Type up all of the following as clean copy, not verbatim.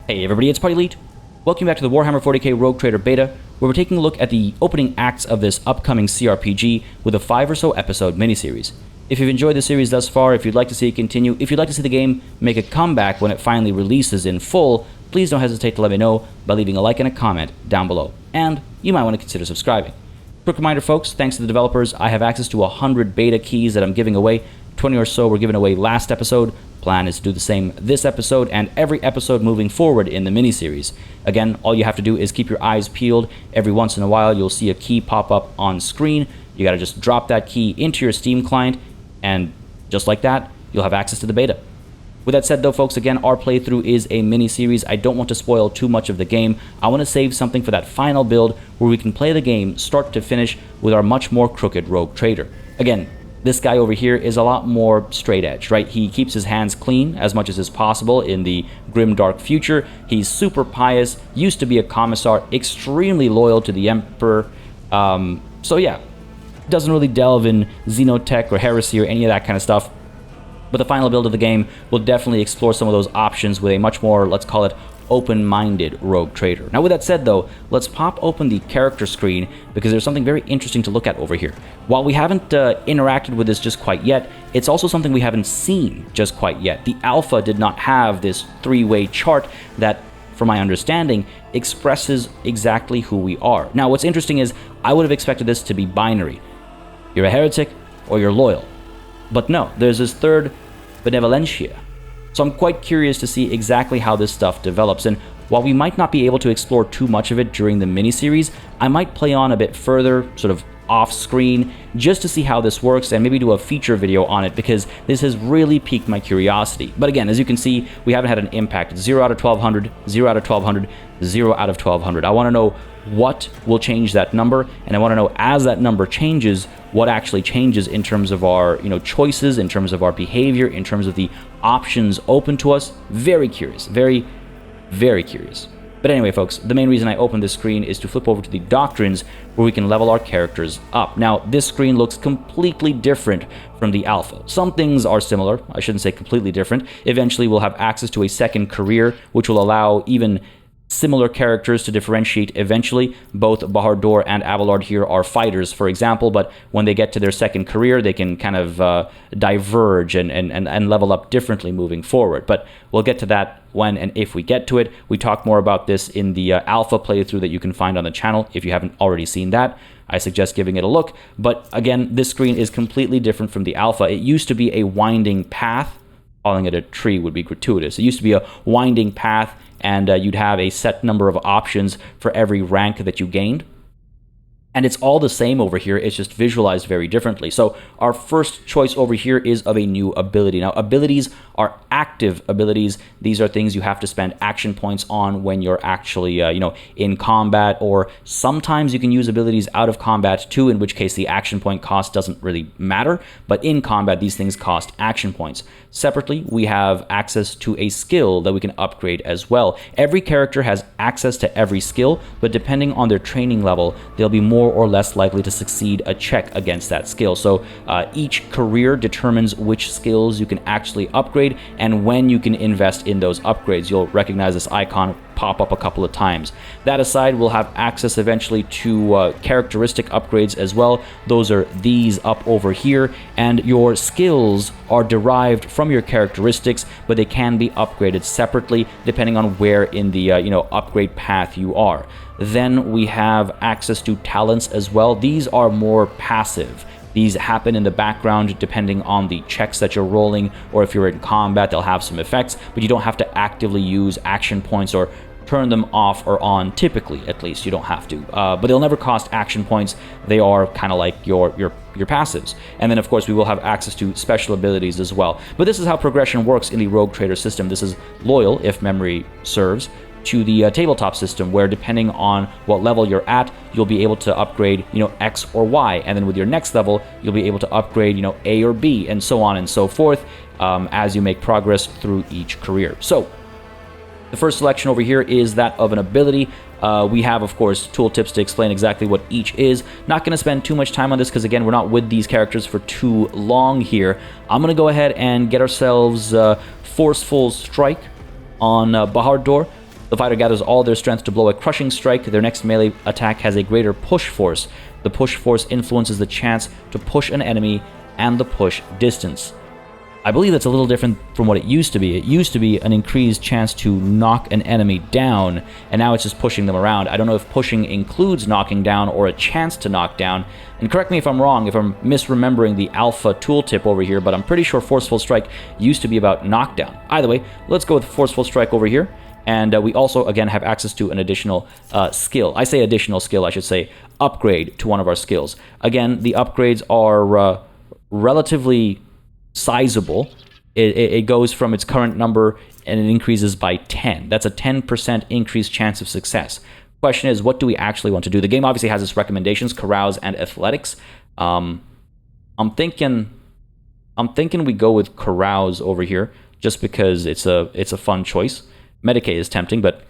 Hey everybody, it's Party Elite. Welcome back to the Warhammer 40K Rogue Trader Beta, where we're taking a look at the opening acts of this upcoming cRPG with a 5 or so episode miniseries. If you've enjoyed the series thus far, if you'd like to see it continue, if you'd like to see the game make a comeback when it finally releases in full, please don't hesitate to let me know by leaving a like and a comment down below. And you might want to consider subscribing. Quick reminder folks, thanks to the developers, I have access to 100 beta keys that I'm giving away. 20 or so were given away last episode. Plan is to do the same this episode and every episode moving forward in the miniseries. Again, all you have to do is keep your eyes peeled. Every once in a while, you'll see a key pop up on screen. You gotta just drop that key into your Steam client, and just like that, you'll have access to the beta. With that said though, folks, again, our playthrough is a mini-series. I don't want to spoil too much of the game. I want to save something for that final build where we can play the game start to finish with our much more crooked rogue trader. Again, this guy over here is a lot more straight edge, right? He keeps his hands clean as much as is possible in the grimdark future. He's super pious, used to be a commissar, extremely loyal to the emperor. So yeah, doesn't really delve in xenotech or heresy or any of that kind of stuff. But the final build of the game will definitely explore some of those options with a much more, let's call it, open-minded rogue trader. Now with that said though, let's pop open the character screen because there's something very interesting to look at over here. While we haven't interacted with this just quite yet, it's also something we haven't seen just quite yet. The alpha did not have this three-way chart that, from my understanding, expresses exactly who we are. Now what's interesting is I would have expected this to be binary. You're a heretic or you're loyal. But no, there's this third benevolentia. So I'm quite curious to see exactly how this stuff develops, and while we might not be able to explore too much of it during the miniseries, I might play on a bit further, sort of off-screen, just to see how this works and maybe do a feature video on it, because this has really piqued my curiosity. But again, as you can see, we haven't had an impact. 0 out of 1200, 0 out of 1200, 0 out of 1200. I want to know what will change that number, and I want to know as that number changes, what actually changes in terms of our choices, in terms of our behavior, in terms of the options open to us. Very curious, very, very curious. But anyway, folks, the main reason I opened this screen is to flip over to the doctrines where we can level our characters up. Now, this screen looks completely different from the alpha. Some things are similar. I shouldn't say completely different. Eventually, we'll have access to a second career, which will allow even similar characters to differentiate eventually. Both Bahardor and Abelard here are fighters, for example, but when they get to their second career, they can kind of diverge and level up differently moving forward. But we'll get to that when and if we get to it. We talk more about this in the alpha playthrough that you can find on the channel. If you haven't already seen that, I suggest giving it a look. But again, this screen is completely different from the alpha. It used to be a winding path. Calling it a tree would be gratuitous. It used to be a winding path, and you'd have a set number of options for every rank that you gained. And it's all the same over here, it's just visualized very differently. So our first choice over here is of a new ability. Now, abilities are active abilities. These are things you have to spend action points on when you're actually, in combat, or sometimes you can use abilities out of combat too, in which case the action point cost doesn't really matter. But in combat, these things cost action points. Separately, we have access to a skill that we can upgrade as well. Every character has access to every skill, but depending on their training level, they'll be more or less likely to succeed a check against that skill. So each career determines which skills you can actually upgrade and when you can invest in those upgrades. You'll recognize this icon pop up a couple of times. That aside, we'll have access eventually to characteristic upgrades as well. Those are these up over here, and your skills are derived from your characteristics, but they can be upgraded separately depending on where in the upgrade path you are. Then we have access to talents as well. These are more passive. These happen in the background depending on the checks that you're rolling, or if you're in combat, they'll have some effects, but you don't have to actively use action points or turn them off or on. Typically, at least, you don't have to. But they'll never cost action points. They are kind of like your passives. And then, of course, we will have access to special abilities as well. But this is how progression works in the Rogue Trader system. This is loyal, if memory serves, to the tabletop system, where depending on what level you're at, you'll be able to upgrade, X or Y, and then with your next level, you'll be able to upgrade, A or B, and so on and so forth, as you make progress through each career. So the first selection over here is that of an ability. We have, of course, tooltips to explain exactly what each is. Not going to spend too much time on this because, again, we're not with these characters for too long here. I'm going to go ahead and get ourselves Forceful Strike on Bahardor. The fighter gathers all their strength to blow a crushing strike. Their next melee attack has a greater push force. The push force influences the chance to push an enemy and the push distance. I believe that's a little different from what it used to be. It used to be an increased chance to knock an enemy down, and now it's just pushing them around. I don't know if pushing includes knocking down or a chance to knock down. And correct me if I'm wrong, if I'm misremembering the alpha tooltip over here, but I'm pretty sure Forceful Strike used to be about knockdown. Either way, let's go with Forceful Strike over here. And we also, again, have access to an additional skill. I say additional skill, I should say upgrade to one of our skills. Again, the upgrades are relatively sizable. It goes from its current number and it increases by 10. That's a 10% increased chance of success. Question is, what do we actually want to do? The game obviously has its recommendations, carouse and athletics. I'm thinking we go with carouse over here just because it's a fun choice. Medicae is tempting, but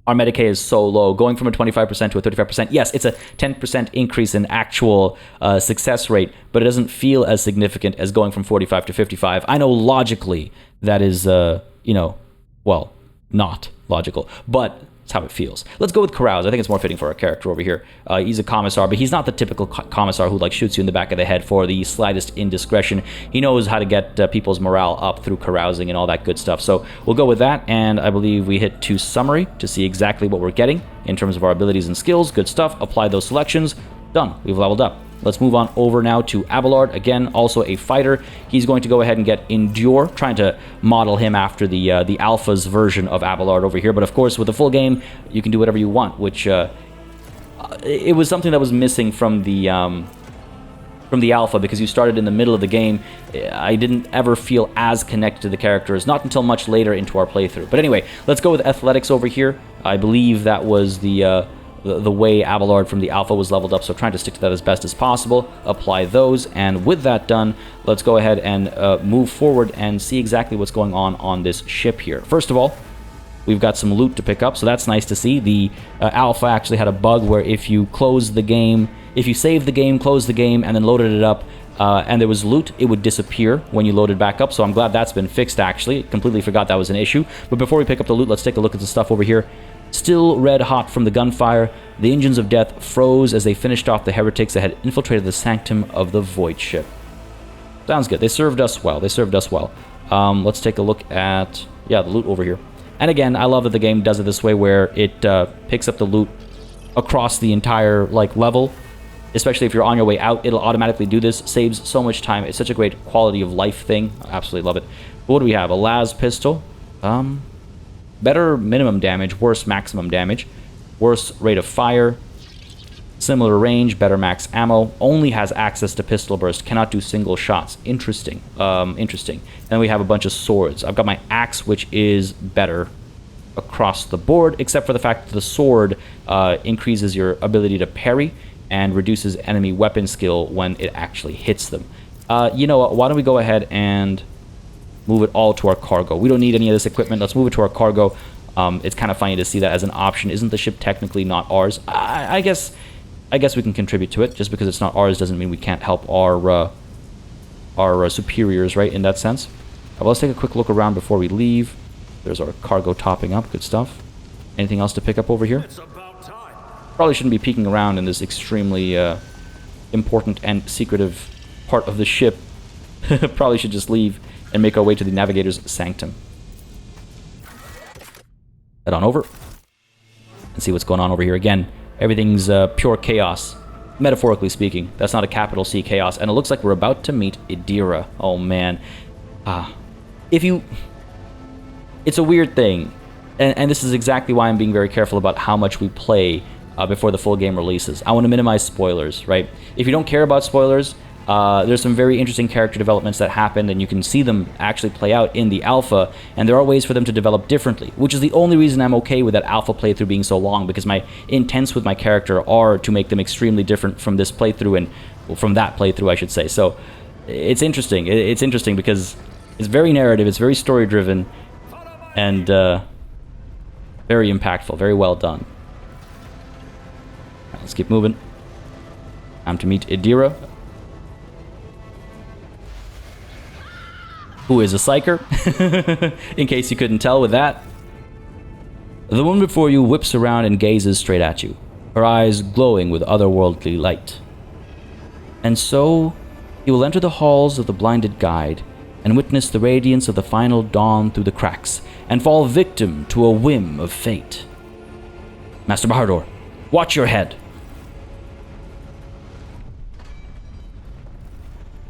our Medicae is so low. Going from a 25% to a 35%, yes, it's a 10% increase in actual success rate, but it doesn't feel as significant as going from 45 to 55. I know logically that is, well, not logical, but it's how it feels. Let's go with carouse. I think it's more fitting for our character over here. He's a commissar, but he's not the typical commissar who shoots you in the back of the head for the slightest indiscretion. He knows how to get people's morale up through carousing and all that good stuff. So we'll go with that, and I believe we hit to summary to see exactly what we're getting in terms of our abilities and skills. Good stuff. Apply those selections. Done. We've leveled up. Let's move on over now to Abelard. Again, also a fighter. He's going to go ahead and get Endure, trying to model him after the Alpha's version of Abelard over here. But of course, with the full game, you can do whatever you want, which it was something that was missing from the Alpha, because you started in the middle of the game. I didn't ever feel as connected to the characters, not until much later into our playthrough. But anyway, let's go with Athletics over here. I believe that was the way Abelard from the Alpha was leveled up, so trying to stick to that as best as possible. Apply those, and with that done, let's go ahead and move forward and see exactly what's going on this ship here. First of all, we've got some loot to pick up, so that's nice to see. The Alpha actually had a bug where if you close the game, if you save the game, close the game, and then loaded it up, and there was loot, it would disappear when you loaded back up, so I'm glad that's been fixed, actually. Completely forgot that was an issue. But before we pick up the loot, let's take a look at the stuff over here. Still red hot from the gunfire, the engines of death froze as they finished off the heretics that had infiltrated the sanctum of the Void Ship. Sounds good. They served us well. Let's take a look at, the loot over here. And again, I love that the game does it this way, where it picks up the loot across the entire level. Especially if you're on your way out, it'll automatically do this. Saves so much time. It's such a great quality of life thing. I absolutely love it. But what do we have? A las pistol. Better minimum damage, worse maximum damage, worse rate of fire, similar range, better max ammo, only has access to pistol burst, cannot do single shots. Interesting. Then we have a bunch of swords. I've got my axe, which is better across the board, except for the fact that the sword increases your ability to parry and reduces enemy weapon skill when it actually hits them. You know what? Why don't we go ahead and move it all to our cargo. We don't need any of this equipment. Let's move it to our cargo. It's kind of funny to see that as an option. Isn't the ship technically not ours? I guess we can contribute to it. Just because it's not ours doesn't mean we can't help our superiors, right, in that sense. Well, let's take a quick look around before we leave. There's our cargo topping up. Good stuff. Anything else to pick up over here? Probably shouldn't be peeking around in this extremely important and secretive part of the ship. Probably should just leave and make our way to the Navigator's sanctum. Head on over and see what's going on over here. Again, everything's pure chaos, metaphorically speaking. That's not a capital C chaos. And it looks like we're about to meet Idira. Oh, man. It's a weird thing. And this is exactly why I'm being very careful about how much we play before the full game releases. I want to minimize spoilers, right? If you don't care about spoilers, there's some very interesting character developments that happened, and you can see them actually play out in the alpha, and there are ways for them to develop differently, which is the only reason I'm okay with that alpha playthrough being so long, because my intents with my character are to make them extremely different from this playthrough, and from that playthrough, I should say. So it's interesting. It's interesting because it's very narrative, it's very story-driven, and very impactful, very well done. Right, let's keep moving. Time to meet Idira, who is a psycher, in case you couldn't tell with that. The woman before you whips around and gazes straight at you, her eyes glowing with otherworldly light. And so, you will enter the halls of the blinded guide and witness the radiance of the final dawn through the cracks and fall victim to a whim of fate. Master Bahador, watch your head.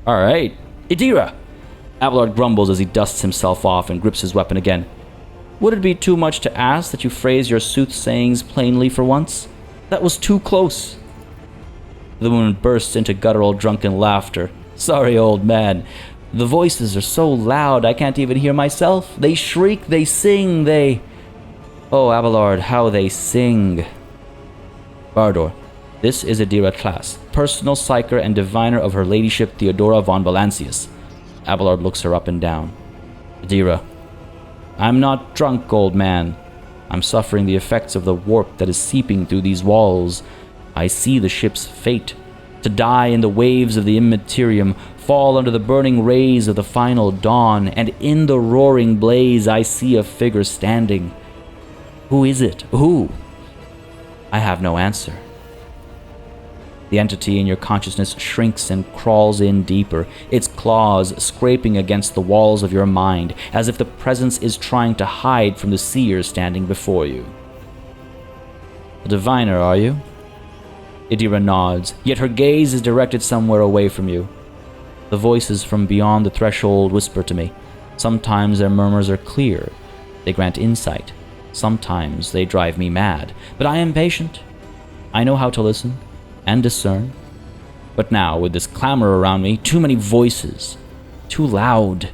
Alright, Idira! Abelard grumbles as he dusts himself off and grips his weapon again. Would it be too much to ask that you phrase your soothsayings plainly for once? That was too close. The woman bursts into guttural drunken laughter. Sorry, old man. The voices are so loud I can't even hear myself. They shriek, they sing, they... Oh, Abelard, how they sing. Bardor, this is Idira Class, personal psycher and diviner of her ladyship Theodora von Valancius. Abelard looks her up and down. Idira, I'm not drunk, old man. I'm suffering the effects of the warp that is seeping through these walls. I see the ship's fate, to die in the waves of the immaterium, fall under the burning rays of the final dawn, and in the roaring blaze I see a figure standing. Who is it? Who? I have no answer. The entity in your consciousness shrinks and crawls in deeper, its claws scraping against the walls of your mind, as if the presence is trying to hide from the seer standing before you. A diviner, are you? Idira nods, yet her gaze is directed somewhere away from you. The voices from beyond the threshold whisper to me. Sometimes their murmurs are clear. They grant insight. Sometimes they drive me mad. But I am patient. I know how to listen and discern. But now, with this clamor around me, too many voices. Too loud.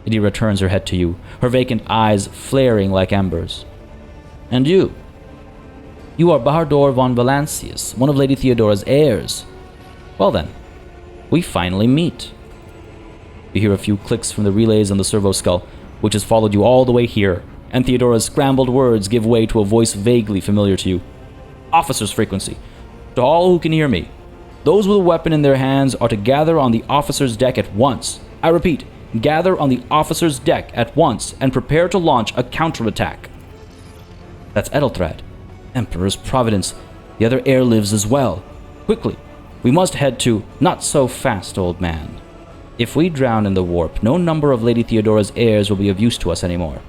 Idira turns her head to you, her vacant eyes flaring like embers. And you? You are Bahador von Valancius, one of Lady Theodora's heirs. Well then, we finally meet. You hear a few clicks from the relays on the servo skull, which has followed you all the way here, and Theodora's scrambled words give way to a voice vaguely familiar to you. Officer's frequency. To all who can hear me, those with a weapon in their hands are to gather on the officer's deck at once. I repeat, gather on the officer's deck at once and prepare to launch a counterattack. That's Edelthrad. Emperor's Providence. The other heir lives as well. Quickly, we must head to... Not so fast, old man. If we drown in the warp, no number of Lady Theodora's heirs will be of use to us anymore.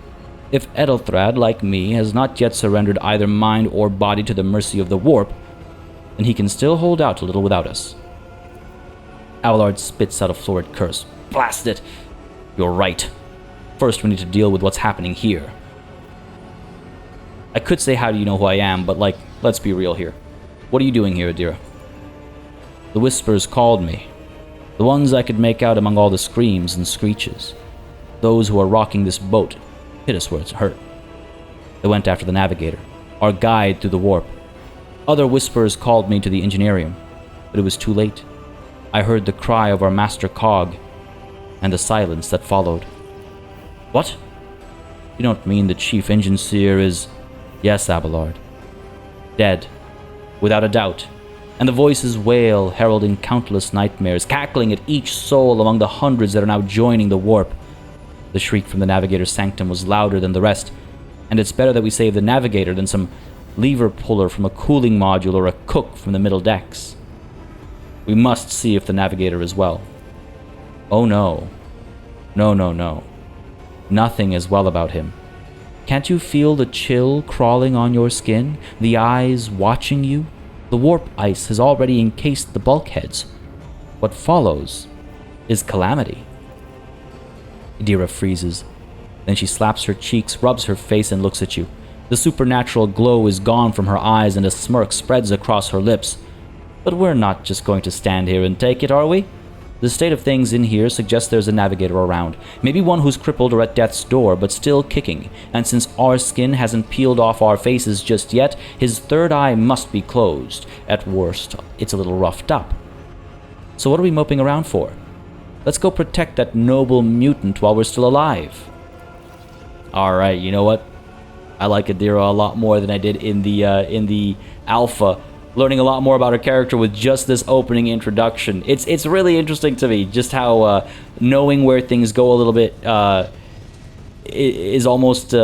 If Edelthrad, like me, has not yet surrendered either mind or body to the mercy of the warp, then he can still hold out a little without us. Abelard spits out a florid curse. Blast it! You're right. First, we need to deal with what's happening here. I could say, how do you know who I am, but let's be real here. What are you doing here, Idira? The whispers called me. The ones I could make out among all the screams and screeches. Those who are rocking this boat, hit us where it's hurt. They went after the Navigator, our guide through the warp. Other whispers called me to the Engineerium, but it was too late. I heard the cry of our master cog, and the silence that followed. What? You don't mean the chief engine seer is... Yes, Abelard. Dead, without a doubt. And the voices wail, heralding countless nightmares, cackling at each soul among the hundreds that are now joining the warp. The shriek from the Navigator's sanctum was louder than the rest, and it's better that we save the Navigator than some lever puller from a cooling module or a cook from the middle decks. We must see if the Navigator is well. Oh no. No, no, no. Nothing is well about him. Can't you feel the chill crawling on your skin? The eyes watching you? The warp ice has already encased the bulkheads. What follows is calamity. Idira freezes. Then she slaps her cheeks, rubs her face, and looks at you. The supernatural glow is gone from her eyes, and a smirk spreads across her lips. But we're not just going to stand here and take it, are we? The state of things in here suggests there's a Navigator around. Maybe one who's crippled or at death's door, but still kicking. And since our skin hasn't peeled off our faces just yet, his third eye must be closed. At worst, it's a little roughed up. So what are we moping around for? Let's go protect that noble mutant while we're still alive. Alright, you know what? I like Idira a lot more than I did in the alpha. Learning a lot more about her character with just this opening introduction. It's really interesting to me, just how knowing where things go a little bit is almost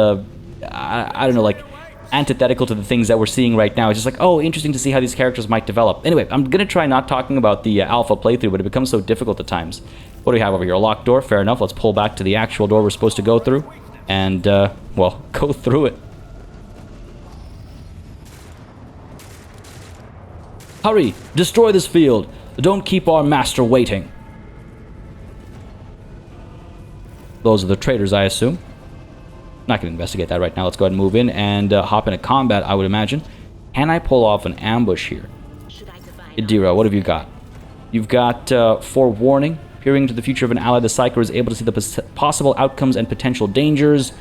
I don't know, like, antithetical to the things that we're seeing right now. It's just like, oh, interesting to see how these characters might develop. Anyway, I'm going to try not talking about the alpha playthrough, but it becomes so difficult at times. What do we have over here? A locked door? Fair enough. Let's pull back to the actual door we're supposed to go through. And, well, go through it. Hurry! Destroy this field! Don't keep our master waiting. Those are the traitors, I assume. Not going to investigate that right now. Let's go ahead and move in and hop into combat, I would imagine. Can I pull off an ambush here? Idira, what have you got? You've got forewarning. Peering into the future of an ally, the psycher is able to see the possible outcomes and potential dangers.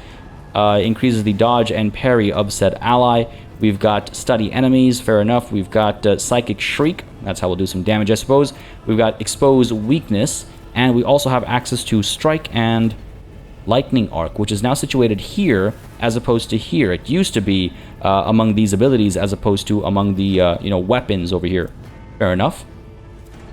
Increases the dodge and parry of said ally. We've got study enemies, fair enough. We've got psychic shriek. That's how we'll do some damage, I suppose. We've got expose weakness. And we also have access to strike and lightning arc, which is now situated here as opposed to here. It used to be among these abilities as opposed to among the weapons over here. Fair enough.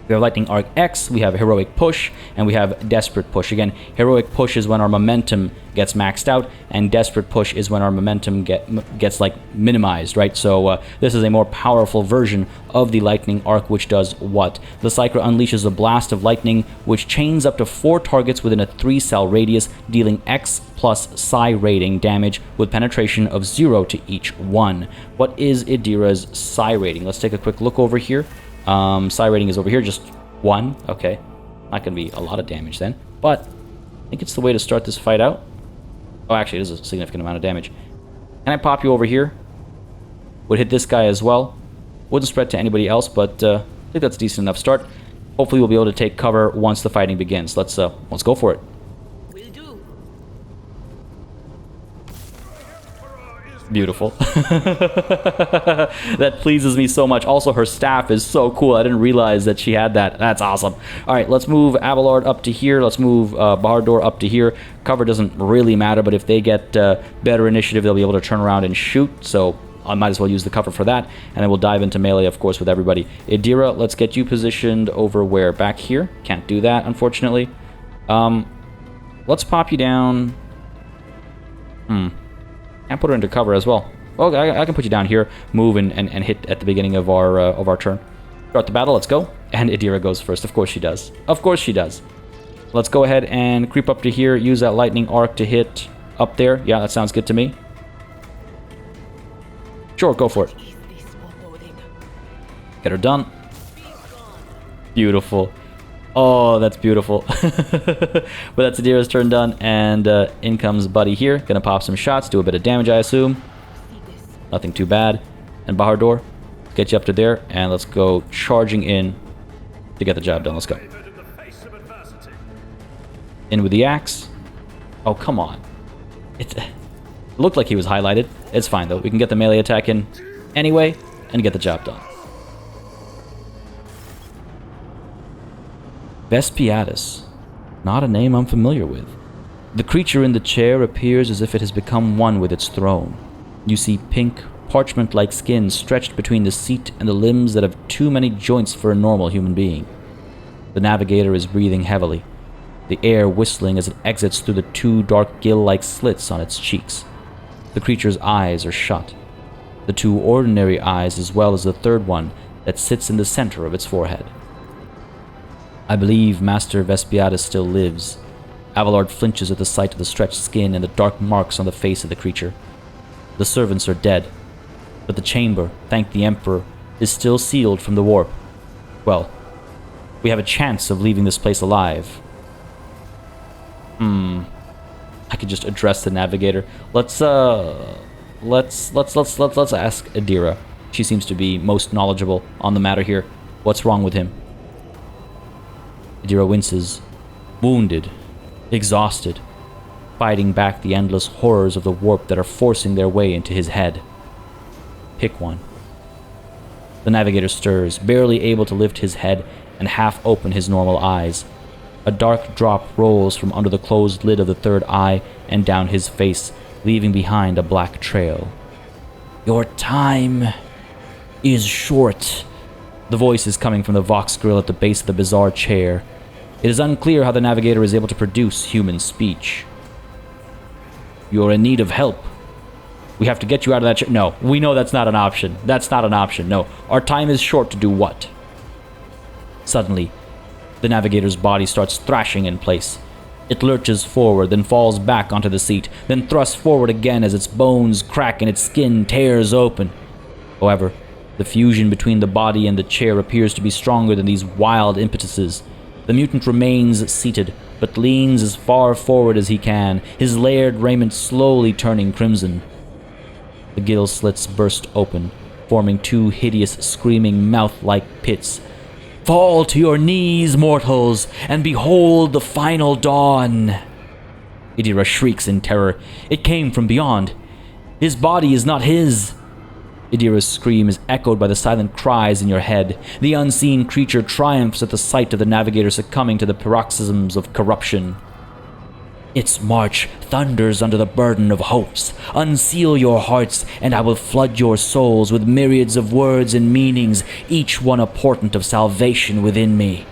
We have Lightning Arc X, we have Heroic Push, and we have Desperate Push. Again, Heroic Push is when our momentum gets maxed out, and Desperate Push is when our momentum gets like minimized, right? So this is a more powerful version of the Lightning Arc, which does what? The Psyker unleashes a blast of lightning, which chains up to 4 targets within a 3-cell radius, dealing X plus Psi rating damage with penetration of 0 to each one. What is Idira's Psi rating? Let's take a quick look over here. Psi rating is over here, just 1. Okay. Not going to be a lot of damage then. But I think it's the way to start this fight out. Oh, actually, it is a significant amount of damage. Can I pop you over here? Would hit this guy as well. Wouldn't spread to anybody else, but I think that's a decent enough start. Hopefully we'll be able to take cover once the fighting begins. Let's go for it. Beautiful. That pleases me so much. Also, her staff is so cool. I didn't realize that she had that. That's awesome. All right, let's move Abelard up to here. Let's move Bahardor up to here. Cover doesn't really matter, but if they get better initiative, they'll be able to turn around and shoot. So I might as well use the cover for that. And then we'll dive into melee, of course, with everybody. Idira, let's get you positioned over where? Back here? Can't do that, unfortunately. Let's pop you down. And put her into cover as well. Well, I can put you down here, move and hit at the beginning of our turn. Start the battle, let's go. And Idira goes first. Of course she does. Of course she does. Let's go ahead and creep up to here. Use that lightning arc to hit up there. Yeah, that sounds good to me. Sure, go for it. Get her done. Beautiful. Oh, that's beautiful. But that's Idira's turn done, and in comes Buddy here. Gonna pop some shots, do a bit of damage, I assume. Nothing too bad. And Bahardor, get you up to there, and let's go charging in to get the job done. Let's go. In with the axe. Oh, come on. It looked like he was highlighted. It's fine, though. We can get the melee attack in anyway and get the job done. Vespiatus. Not a name I'm familiar with. The creature in the chair appears as if it has become one with its throne. You see pink, parchment-like skin stretched between the seat and the limbs that have too many joints for a normal human being. The Navigator is breathing heavily, the air whistling as it exits through the 2 dark gill-like slits on its cheeks. The creature's eyes are shut, the 2 ordinary eyes as well as the 3rd one that sits in the center of its forehead. I believe Master Vespiatus still lives. Abelard flinches at the sight of the stretched skin and the dark marks on the face of the creature. The servants are dead, but the chamber, thank the Emperor, is still sealed from the warp. Well, we have a chance of leaving this place alive. I could just address the Navigator. Let's ask Idira. She seems to be most knowledgeable on the matter here. What's wrong with him? Idira winces, wounded, exhausted, fighting back the endless horrors of the warp that are forcing their way into his head. Pick one. The Navigator stirs, barely able to lift his head and half open his normal eyes. A dark drop rolls from under the closed lid of the 3rd eye and down his face, leaving behind a black trail. Your time is short. The voice is coming from the Vox grill at the base of the bizarre chair. It is unclear how the Navigator is able to produce human speech. You're in need of help. We have to get you out of that chair. No, we know that's not an option. That's not an option. No, our time is short to do what? Suddenly, the Navigator's body starts thrashing in place. It lurches forward, then falls back onto the seat, then thrusts forward again as its bones crack and its skin tears open. However, the fusion between the body and the chair appears to be stronger than these wild impetuses. The mutant remains seated, but leans as far forward as he can, his layered raiment slowly turning crimson. The gill slits burst open, forming two hideous, screaming mouth-like pits. "Fall to your knees, mortals, and behold the final dawn!" Idira shrieks in terror. It came from beyond. His body is not his. Idira's scream is echoed by the silent cries in your head. The unseen creature triumphs at the sight of the Navigator succumbing to the paroxysms of corruption. Its march thunders under the burden of hopes. Unseal your hearts, and I will flood your souls with myriads of words and meanings, each one a portent of salvation within me.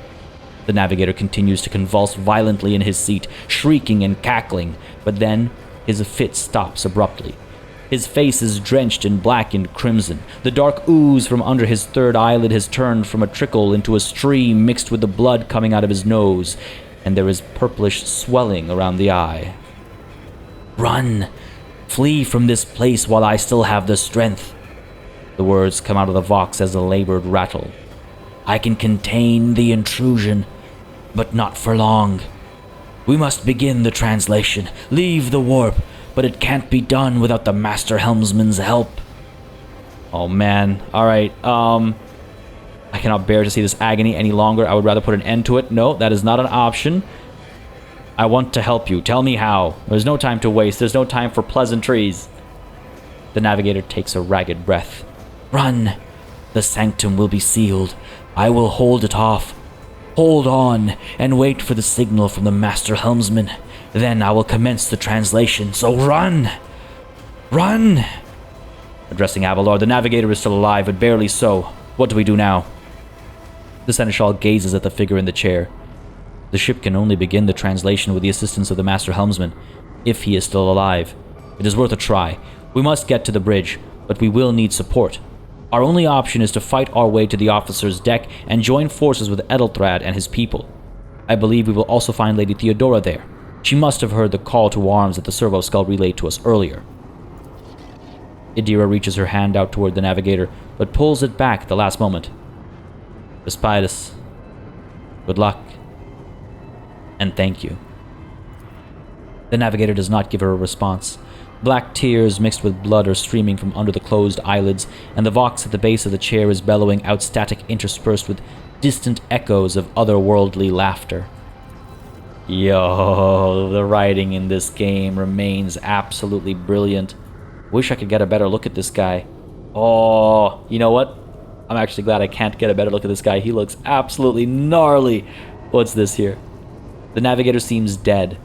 The Navigator continues to convulse violently in his seat, shrieking and cackling, but then his fit stops abruptly. His face is drenched in black and crimson. The dark ooze from under his third eyelid has turned from a trickle into a stream mixed with the blood coming out of his nose, and there is purplish swelling around the eye. "Run! Flee from this place while I still have the strength." The words come out of the Vox as a labored rattle. "I can contain the intrusion, but not for long. We must begin the translation. Leave the warp, but it can't be done without the Master Helmsman's help." Oh man. Alright, I cannot bear to see this agony any longer. I would rather put an end to it. No, that is not an option. I want to help you. Tell me how. There's no time to waste. There's no time for pleasantries. The Navigator takes a ragged breath. "Run! The sanctum will be sealed. I will hold it off. Hold on, and wait for the signal from the Master Helmsman. Then I will commence the translation, so run! Run!" Addressing Avalor, the Navigator is still alive, but barely so. What do we do now? The Seneschal gazes at the figure in the chair. The ship can only begin the translation with the assistance of the Master Helmsman, if he is still alive. It is worth a try. We must get to the bridge, but we will need support. Our only option is to fight our way to the officer's deck and join forces with Edelthrad and his people. I believe we will also find Lady Theodora there. She must have heard the call to arms that the servo skull relayed to us earlier. Idira reaches her hand out toward the Navigator, but pulls it back at the last moment. "Respitus. Good luck. And thank you." The Navigator does not give her a response. Black tears mixed with blood are streaming from under the closed eyelids, and the Vox at the base of the chair is bellowing out static interspersed with distant echoes of otherworldly laughter. Yo, the writing in this game remains absolutely brilliant. Wish I could get a better look at this guy. Oh, you know what? I'm actually glad I can't get a better look at this guy. He looks absolutely gnarly. What's this here? The Navigator seems dead.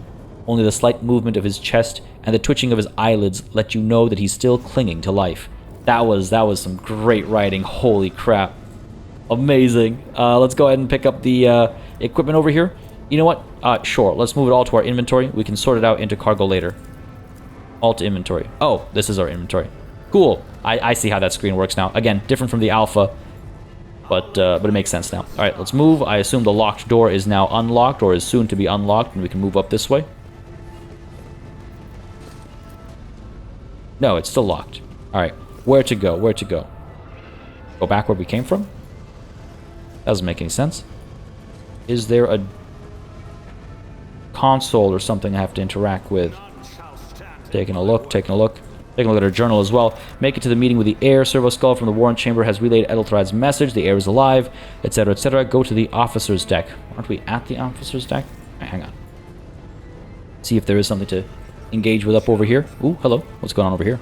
Only the slight movement of his chest and the twitching of his eyelids let you know that he's still clinging to life. That was some great writing. Holy crap. Amazing. Let's go ahead and pick up the equipment over here. You know what? Sure. Let's move it all to our inventory. We can sort it out into cargo later. Alt inventory. Oh, this is our inventory. Cool. I see how that screen works now. Again, different from the alpha, but it makes sense now. All right, let's move. I assume the locked door is now unlocked or is soon to be unlocked, and we can move up this way. No, it's still locked. All right, where to go? Where to go? Go back where we came from? That doesn't make any sense. Is there a console or something I have to interact with? Taking a look. Taking a look at her journal as well. Make it to the meeting with the heir. Servo Skull from the Warren Chamber has relayed Edelthrad's message. The heir is alive, etc., etc. Go to the officer's deck. Aren't we at the officer's deck? Right, hang on. See if there is something to engage with up over here. Ooh, hello. What's going on over here?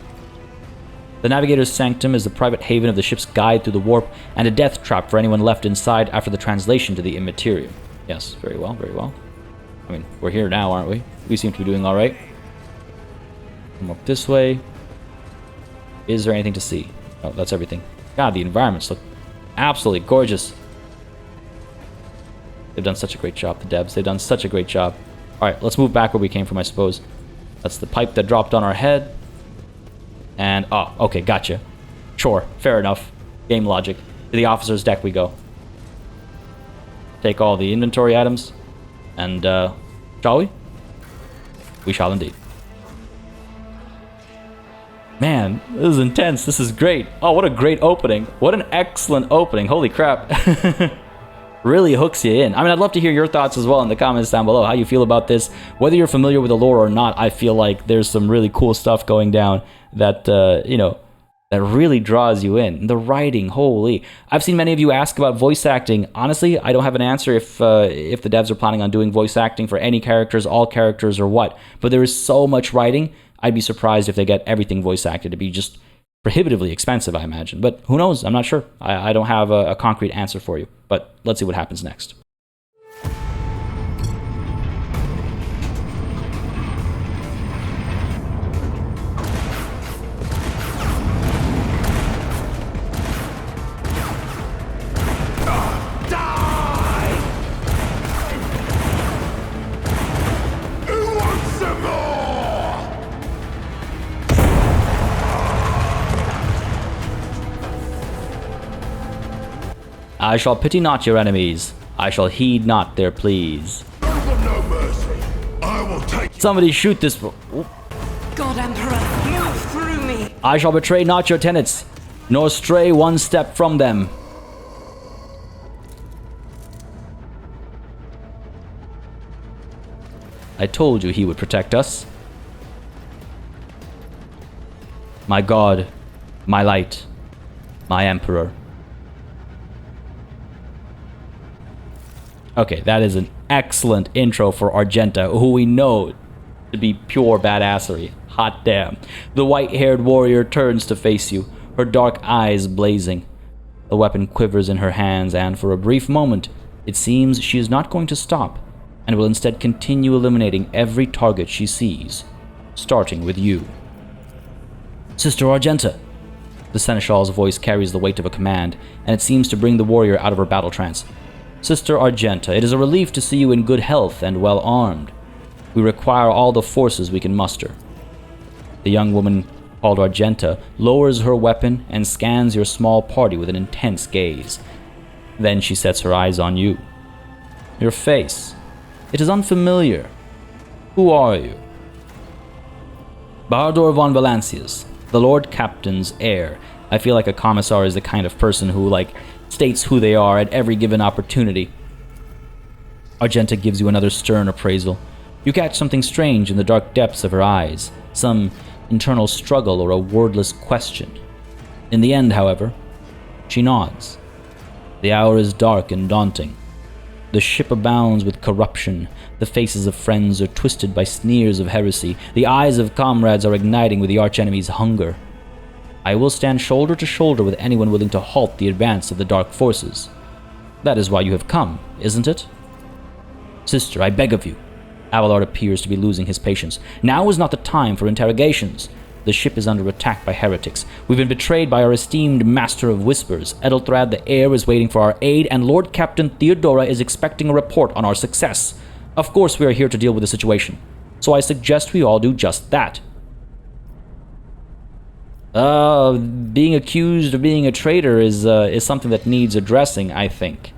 The Navigator's Sanctum is the private haven of the ship's guide through the warp and a death trap for anyone left inside after the translation to the Immaterium. Yes, very well, very well. I mean, we're here now, aren't we? We seem to be doing all right. Come up this way. Is there anything to see? Oh, that's everything. God, the environments look absolutely gorgeous. They've done such a great job, the devs. They've done such a great job. All right, let's move back where we came from, I suppose. That's the pipe that dropped on our head. And, oh, okay, gotcha. Sure, fair enough. Game logic. To the officer's deck we go. Take all the inventory items. And, shall we? We shall indeed. Man, this is intense. This is great. Oh, what a great opening. What an excellent opening. Holy crap. Really hooks you in. I mean, I'd love to hear your thoughts as well in the comments down below, how you feel about this. Whether you're familiar with the lore or not, I feel like there's some really cool stuff going down that, you know, that really draws you in. The writing, holy. I've seen many of you ask about voice acting. Honestly, I don't have an answer if the devs are planning on doing voice acting for any characters, all characters, or what. But there is so much writing, I'd be surprised if they get everything voice acted. It'd be just prohibitively expensive, I imagine. But who knows? I'm not sure. I don't have a concrete answer for you. But let's see what happens next. I shall pity not your enemies. I shall heed not their pleas. No mercy. I will take. Somebody shoot this. God, Emperor, move through me. I shall betray not your tenets, nor stray one step from them. I told you he would protect us. My God, my light, my Emperor. Okay, that is an excellent intro for Argenta, who we know to be pure badassery. Hot damn. The white-haired warrior turns to face you, her dark eyes blazing. The weapon quivers in her hands, and for a brief moment, it seems she is not going to stop, and will instead continue eliminating every target she sees, starting with you. Sister Argenta! The Seneschal's voice carries the weight of a command, and it seems to bring the warrior out of her battle trance. Sister Argenta, it is a relief to see you in good health and well armed. We require all the forces we can muster. The young woman called Argenta lowers her weapon and scans your small party with an intense gaze. Then she sets her eyes on you. Your face. It is unfamiliar. Who are you? Bardor von Valancius, the Lord Captain's heir. I feel like a commissar is the kind of person who, states who they are at every given opportunity. Argenta gives you another stern appraisal. You catch something strange in the dark depths of her eyes, some internal struggle or a wordless question. In the end, however, she nods. The hour is dark and daunting. The ship abounds with corruption. The faces of friends are twisted by sneers of heresy. The eyes of comrades are igniting with the archenemy's hunger. I will stand shoulder to shoulder with anyone willing to halt the advance of the dark forces. That is why you have come, isn't it? Sister, I beg of you. Abelard appears to be losing his patience. Now is not the time for interrogations. The ship is under attack by heretics. We've been betrayed by our esteemed Master of Whispers. Edelthrad the heir is waiting for our aid, and Lord Captain Theodora is expecting a report on our success. Of course we are here to deal with the situation, so I suggest we all do just that. Being accused of being a traitor is something that needs addressing, I think.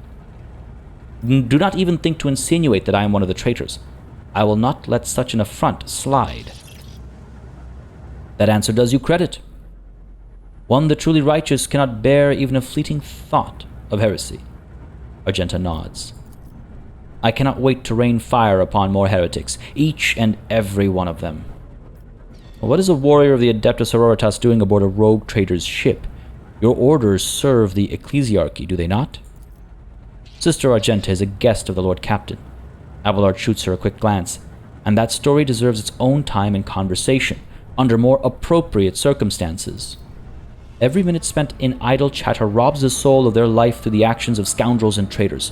Do not even think to insinuate that I am one of the traitors. I will not let such an affront slide. That answer does you credit. One the truly righteous cannot bear even a fleeting thought of heresy. Argenta nods. I cannot wait to rain fire upon more heretics, each and every one of them. What is a warrior of the Adeptus Sororitas doing aboard a rogue trader's ship? Your orders serve the ecclesiarchy, do they not? Sister Argenta is a guest of the Lord Captain. Abelard shoots her a quick glance, and that story deserves its own time and conversation, under more appropriate circumstances. Every minute spent in idle chatter robs the soul of their life through the actions of scoundrels and traitors.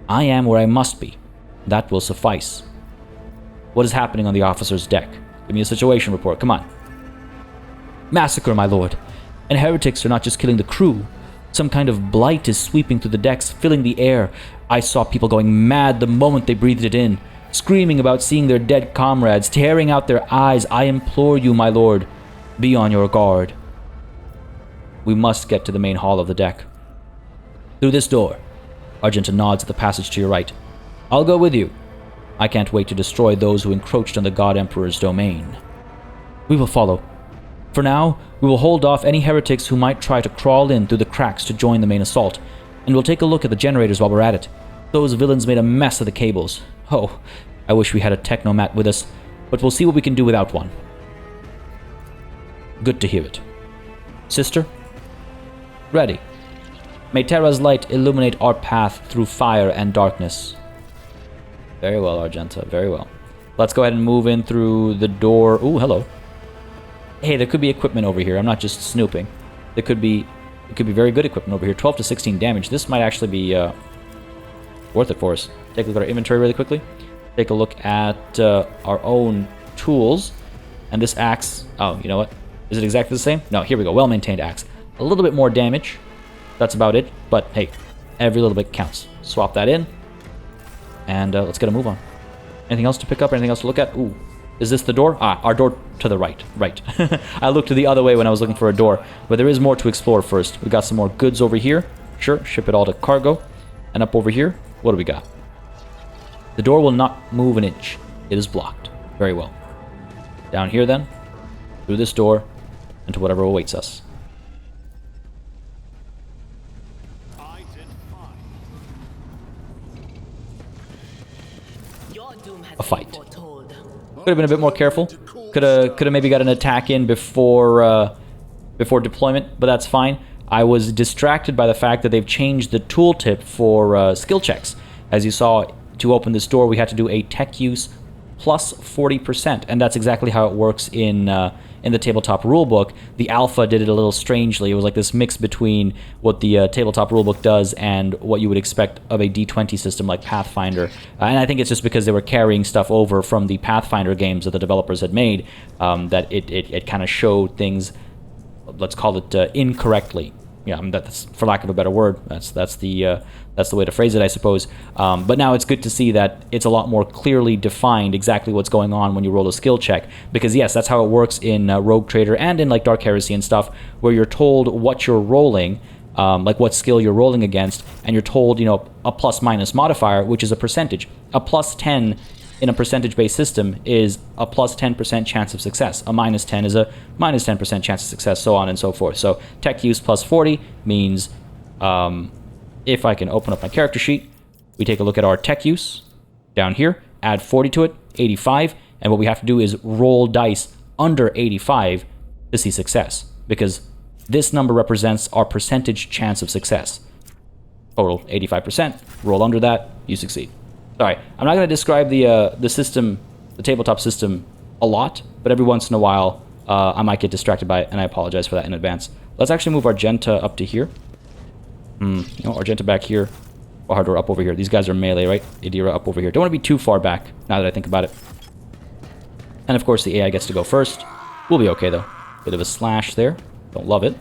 I am where I must be. That will suffice. What is happening on the officer's deck? Give me a situation report, come on. Massacre, my lord. And heretics are not just killing the crew. Some kind of blight is sweeping through the decks, filling the air. I saw people going mad the moment they breathed it in, screaming about seeing their dead comrades, tearing out their eyes. I implore you, my lord, Be on your guard. We must get to the main hall of the deck. Through this door. Argenta nods at the passage to your right. I'll go with you. I can't wait to destroy those who encroached on the God Emperor's domain. We will follow. For now, we will hold off any heretics who might try to crawl in through the cracks to join the main assault, and we'll take a look at the generators while we're at it. Those villains made a mess of the cables. Oh, I wish we had a technomat with us, but we'll see what we can do without one. Good to hear it. Sister? Ready. May Terra's light illuminate our path through fire and darkness. Very well, Argenta, very well. Let's go ahead and move in through the door. Ooh, hello. Hey, there could be equipment over here. I'm not just snooping. It could be very good equipment over here. 12 to 16 damage. This might actually be worth it for us. Take a look at our inventory really quickly. Take a look at our own tools. And this axe... Oh, you know what? Is it exactly the same? No, here we go. Well-maintained axe. A little bit more damage. That's about it. But, hey, every little bit counts. Swap that in. And let's get a move on. Anything else to pick up? Anything else to look at? Ooh. Is this the door? Ah, our door to the right. Right. I looked to the other way when I was looking for a door. But there is more to explore first. We got some more goods over here. Sure, ship it all to cargo. And up over here, what do we got? The door will not move an inch. It is blocked. Very well. Down here then. Through this door. Into whatever awaits us. A fight. Could have been a bit more careful. Could have maybe got an attack in before deployment, but that's fine. I was distracted by the fact that they've changed the tooltip for skill checks. As you saw, to open this door, we had to do a tech use plus 40%, and that's exactly how it works in the tabletop rulebook. The alpha did it a little strangely. It was like this mix between what the tabletop rulebook does and what you would expect of a D20 system like Pathfinder. And I think it's just because they were carrying stuff over from the Pathfinder games that the developers had made, that it kind of showed things, let's call it incorrectly. Yeah, that's, for lack of a better word, that's the way to phrase it, I suppose. But now it's good to see that it's a lot more clearly defined exactly what's going on when you roll a skill check. Because yes, that's how it works in Rogue Trader and in like Dark Heresy and stuff, where you're told what you're rolling, like what skill you're rolling against, and you're told, a plus-minus modifier, which is a percentage. A plus 10 in a percentage-based system is a plus 10% chance of success. A minus 10 is a minus 10% chance of success, so on and so forth. So tech use plus 40 means, if I can open up my character sheet, we take a look at our tech use down here, add 40 to it, 85, and what we have to do is roll dice under 85 to see success, because this number represents our percentage chance of success. Total 85%, roll under that, you succeed. Sorry, I'm not going to describe the system, the tabletop system, a lot, but every once in a while I might get distracted by it, and I apologize for that in advance. Let's actually move Argenta up to here. Argenta back here. Bahador up over here. These guys are melee, right? Idira up over here. Don't want to be too far back, now that I think about it. And of course the AI gets to go first. We'll be okay though. Bit of a slash there. Don't love it.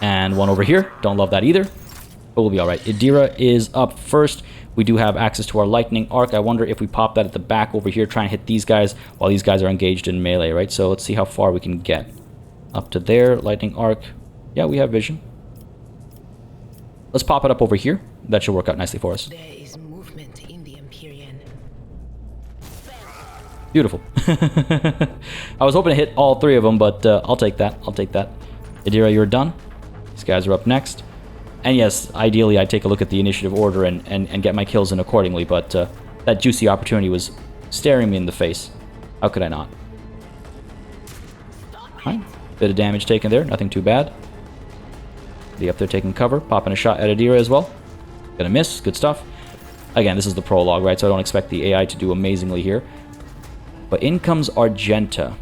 And one over here. Don't love that either. But we'll be alright. Idira is up first. We do have access to our lightning arc. I wonder if we pop that at the back over here, try and hit these guys while these guys are engaged in melee, right? So let's see how far we can get. Up to there, lightning arc. Yeah, we have vision. Let's pop it up over here. That should work out nicely for us. There is movement in the Empyrean. Beautiful. I was hoping to hit all three of them, but I'll take that. I'll take that. Idira, you're done. These guys are up next. And yes, ideally I'd take a look at the initiative order and get my kills in accordingly, but that juicy opportunity was staring me in the face. How could I not? Alright, bit of damage taken there, nothing too bad. Be up there taking cover, popping a shot at Idira as well. Gonna miss, good stuff. Again, this is the prologue, right, so I don't expect the AI to do amazingly here. But in comes Argenta.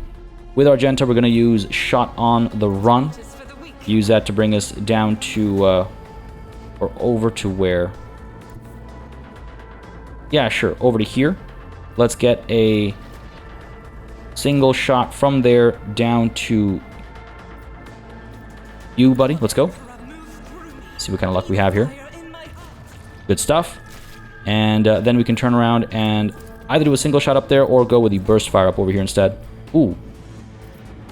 With Argenta, we're gonna use Shot on the Run. Use that to bring us down to... or over to where? Yeah, sure, over to here. Let's get a single shot from there down to you, buddy. Let's go. See what kind of luck we have here. Good stuff. And then we can turn around and either do a single shot up there or go with the burst fire up over here instead. Ooh.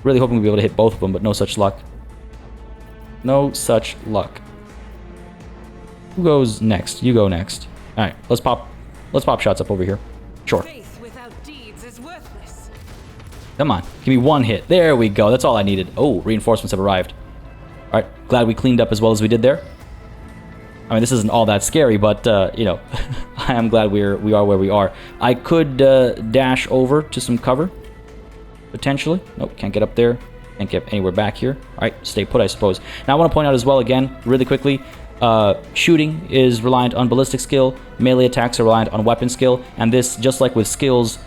Really hoping we'll be able to hit both of them, but no such luck. No such luck. Who goes next? You go next. Alright, let's pop shots up over here. Sure. Faith without deeds is worthless. Come on, give me one hit. There we go, that's all I needed. Oh, reinforcements have arrived. Alright, glad we cleaned up as well as we did there. I mean, this isn't all that scary, but, you know, I am glad we are where we are. I could dash over to some cover, potentially. Nope, can't get up there. Can't get anywhere back here. Alright, stay put, I suppose. Now, I want to point out as well, again, really quickly, shooting is reliant on ballistic skill, melee attacks are reliant on weapon skill, and this, just like with skills,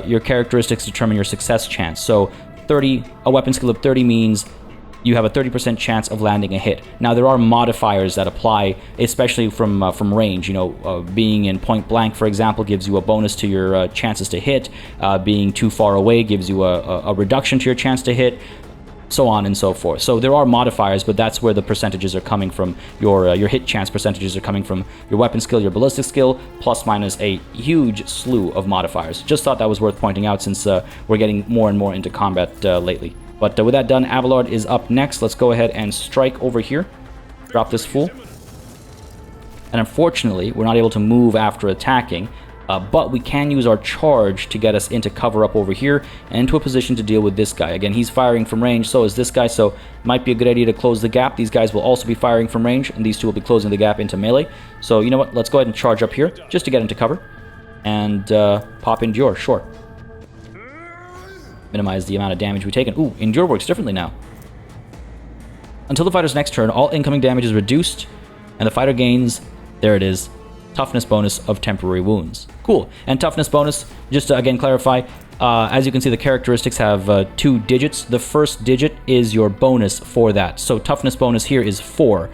your characteristics determine your success chance. So, a weapon skill of 30 means you have a 30% chance of landing a hit. Now, there are modifiers that apply, especially from range. You know, being in point blank, for example, gives you a bonus to your chances to hit. Being too far away gives you a reduction to your chance to hit, so on and so forth. So there are modifiers, but that's where the percentages are coming from. Your hit chance percentages are coming from your weapon skill, your ballistic skill, plus minus a huge slew of modifiers. Just thought that was worth pointing out since we're getting more and more into combat lately. But with that done, Abelard is up next. Let's go ahead and strike over here. Drop this fool. And unfortunately, we're not able to move after attacking, but we can use our charge to get us into cover up over here and into a position to deal with this guy. Again, he's firing from range, so is this guy, so might be a good idea to close the gap. These guys will also be firing from range, and these two will be closing the gap into melee. So, you know what? Let's go ahead and charge up here just to get into cover. And pop Endure, sure. Minimize the amount of damage we've taken. Ooh, Endure works differently now. Until the fighter's next turn, all incoming damage is reduced, and the fighter gains, there it is, toughness bonus of temporary wounds. Cool. And toughness bonus, just to again clarify, as you can see, the characteristics have 2 digits. The first digit is your bonus for that. So toughness bonus here is 4.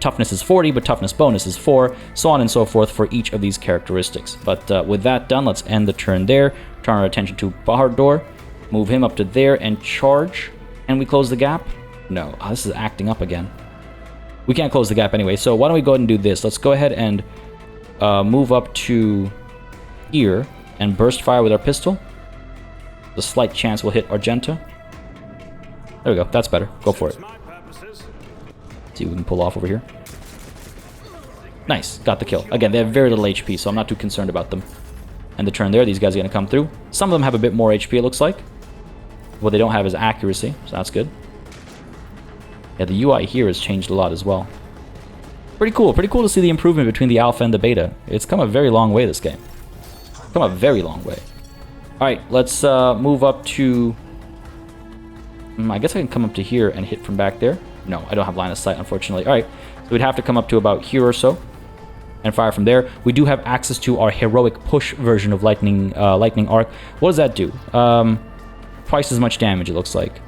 Toughness is 40, but toughness bonus is 4, so on and so forth for each of these characteristics. But with that done, let's end the turn there. Turn our attention to Bahador. Move him up to there and charge. And we close the gap? No. Oh, this is acting up again. We can't close the gap anyway, so why don't we go ahead and do this? Let's go ahead and move up to here and burst fire with our pistol. The slight chance we'll hit Argenta. There we go. That's better. Go for it. See what we can pull off over here. Nice. Got the kill. Again, they have very little HP, so I'm not too concerned about them. And the turn there, these guys are going to come through. Some of them have a bit more HP, it looks like. What they don't have is accuracy, so that's good. Yeah, the UI here has changed a lot as well. Pretty cool. Pretty cool to see the improvement between the alpha and the beta. It's come a very long way, this game. Come a very long way. Alright, let's move up to... I guess I can come up to here and hit from back there. No, I don't have line of sight, unfortunately. Alright, so we'd have to come up to about here or so and fire from there. We do have access to our heroic push version of lightning arc. What does that do? Twice as much damage, it looks like.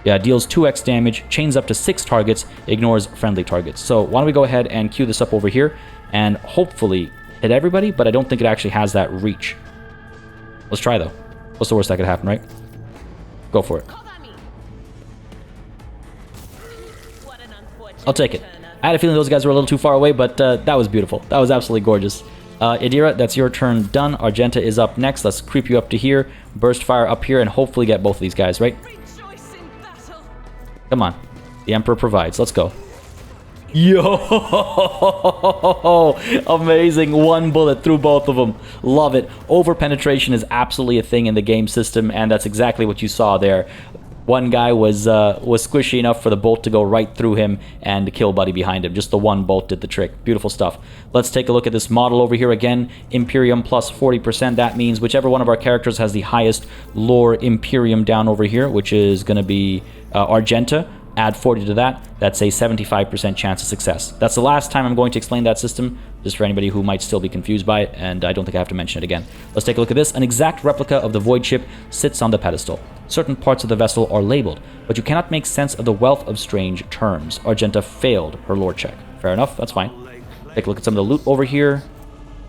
Yeah, deals 2x damage, chains up to 6 targets, ignores friendly targets. So why don't we go ahead and queue this up over here and hopefully hit everybody, but I don't think it actually has that reach. Let's try though. What's the worst that could happen, right? Go for it. I'll take it. I had a feeling those guys were a little too far away, but that was beautiful. That was absolutely gorgeous. Idira, that's your turn done. Argenta is up next. Let's creep you up to here, burst fire up here, and hopefully get both of these guys, right? Come on. The Emperor provides. Let's go. Yo! Amazing. One bullet through both of them. Love it. Over-penetration is absolutely a thing in the game system, and that's exactly what you saw there. One guy was squishy enough for the bolt to go right through him and kill buddy behind him. Just the one bolt did the trick. Beautiful stuff. Let's take a look at this model over here again. Imperium plus 40%. That means whichever one of our characters has the highest lore Imperium down over here, which is going to be Argenta. Add 40 to that. That's a 75% chance of success. That's the last time I'm going to explain that system, just for anybody who might still be confused by it, and I don't think I have to mention it again. Let's take a look at this. An exact replica of the Void Ship sits on the pedestal. Certain parts of the vessel are labeled, but you cannot make sense of the wealth of strange terms. Argenta failed her lore check. Fair enough, that's fine. Take a look at some of the loot over here.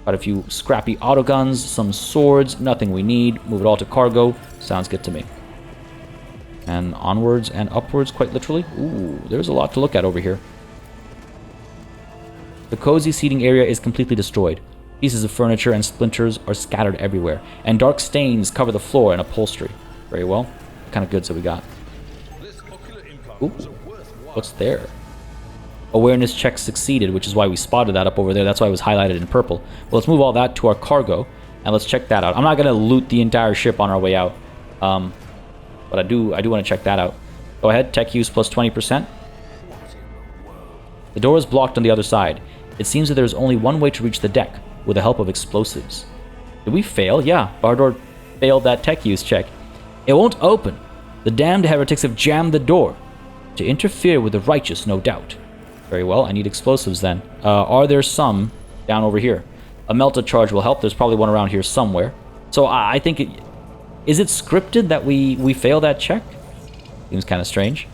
Got a few scrappy autoguns, some swords, nothing we need. Move it all to cargo. Sounds good to me. And onwards and upwards, quite literally. Ooh, there's a lot to look at over here. The cozy seating area is completely destroyed. Pieces of furniture and splinters are scattered everywhere, and dark stains cover the floor and upholstery. Very well. kind of goods that we got? Ooh, what's there? Awareness check succeeded, which is why we spotted that up over there. That's why it was highlighted in purple. Well, let's move all that to our cargo, and let's check that out. I'm not going to loot the entire ship on our way out, but I do want to check that out. Go ahead, tech use plus 20%. The door is blocked on the other side. It seems that there's only one way to reach the deck, with the help of explosives. Did we fail? Yeah, Bardor failed that tech use check. It won't open. The damned heretics have jammed the door. To interfere with the righteous, no doubt. Very well, I need explosives then. Are there some down over here? A melta charge will help. There's probably one around here somewhere. So I think it... Is it scripted that we fail that check? Seems kind of strange.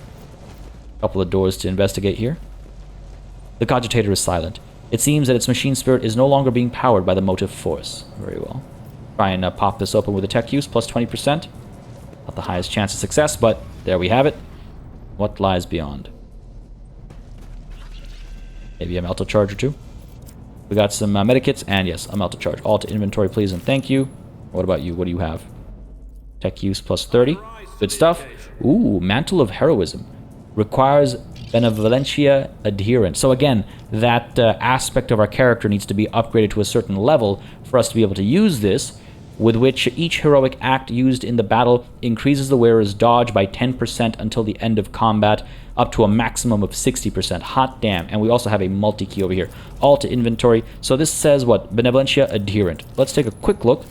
A couple of doors to investigate here. The cogitator is silent. It seems that its machine spirit is no longer being powered by the motive force. Very well. Try and pop this open with a tech use, plus 20%. Not the highest chance of success, but there we have it. What lies beyond? Maybe a melta charge or two. We got some medikits, and yes, a melta charge. All to inventory, please, and thank you. What about you? What do you have? Tech use plus 30. Good stuff. Ooh, Mantle of Heroism. Requires Benevolentia Adherent. So again, that aspect of our character needs to be upgraded to a certain level for us to be able to use this, with which each heroic act used in the battle increases the wearer's dodge by 10% until the end of combat, up to a maximum of 60%. Hot damn. And we also have a multi-key over here. All to inventory. So this says what? Benevolentia Adherent. Let's take a quick look.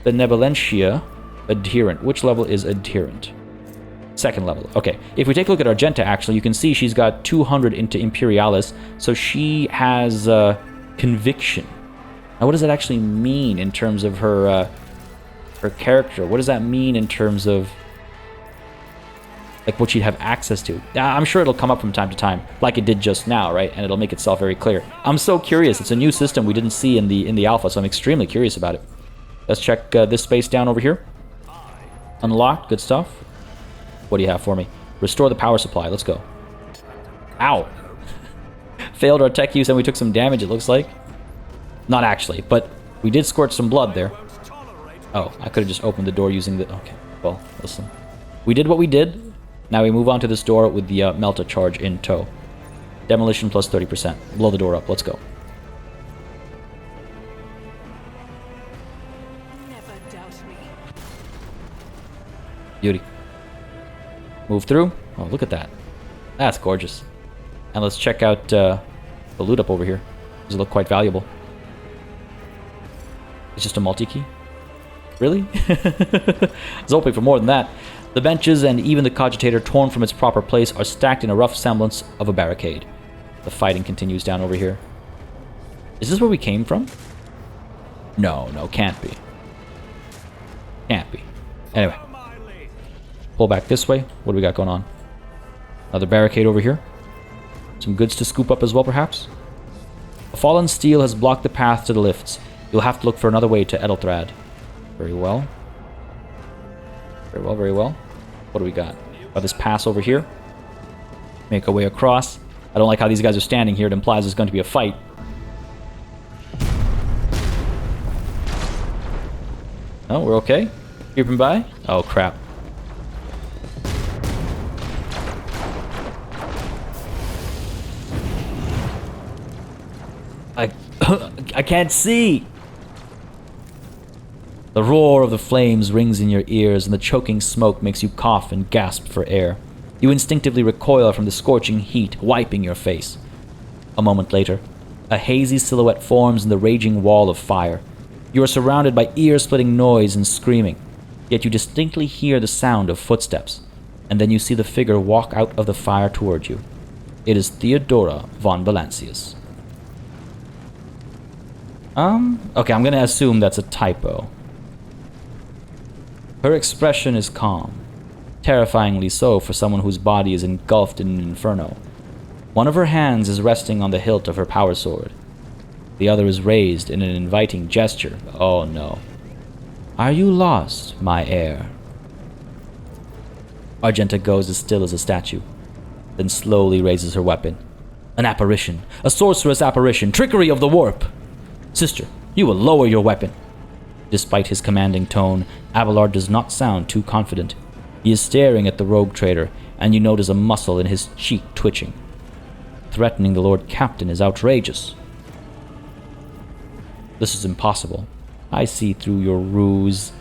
Benevolentia Adherent. Which level is Adherent? Second level. Okay. If we take a look at Argenta, actually, you can see she's got 200 into Imperialis. So she has Conviction. Now, what does that actually mean in terms of her character? What does that mean in terms of like what she'd have access to? I'm sure it'll come up from time to time, like it did just now, right? And it'll make itself very clear. I'm so curious. It's a new system we didn't see in the alpha, so I'm extremely curious about it. Let's check this space down over here. Unlocked. Good stuff. What do you have for me? Restore the power supply. Let's go. Ow. Failed our tech use and we took some damage, it looks like. Not actually, but we did squirt some blood there. Oh, I could have just opened the door using the... Okay, well, listen. We did what we did. Now we move on to this door with the melta charge in tow. Demolition plus 30%. Blow the door up. Let's go. Never doubt me. Beauty. Move through. Oh, look at that. That's gorgeous. And let's check out the loot up over here. Does it look quite valuable? It's just a multi-key? Really? I was hoping for more than that. The benches and even the cogitator, torn from its proper place, are stacked in a rough semblance of a barricade. The fighting continues down over here. Is this where we came from? No, can't be. Can't be. Anyway. Pull back this way. What do we got going on? Another barricade over here. Some goods to scoop up as well, perhaps? A fallen steel has blocked the path to the lifts. You'll have to look for another way to Edelthrad. Very well. Very well, very well. What do we got? Got this pass over here. Make our way across. I don't like how these guys are standing here. It implies there's going to be a fight. Oh, we're okay? Creeping by? Oh, crap. I can't see! The roar of the flames rings in your ears, and the choking smoke makes you cough and gasp for air. You instinctively recoil from the scorching heat, wiping your face. A moment later, a hazy silhouette forms in the raging wall of fire. You are surrounded by ear-splitting noise and screaming, yet you distinctly hear the sound of footsteps, and then you see the figure walk out of the fire toward you. It is Theodora von Valancius. Okay, I'm gonna assume that's a typo. Her expression is calm, terrifyingly so for someone whose body is engulfed in an inferno. One of her hands is resting on the hilt of her power sword. The other is raised in an inviting gesture. Oh no. Are you lost, my heir? Argenta goes as still as a statue, then slowly raises her weapon. An apparition, a sorceress apparition, trickery of the warp! Sister, you will lower your weapon. Despite his commanding tone, Abelard does not sound too confident. He is staring at the rogue trader, and you notice a muscle in his cheek twitching. Threatening the Lord Captain is outrageous. This is impossible. I see through your ruse.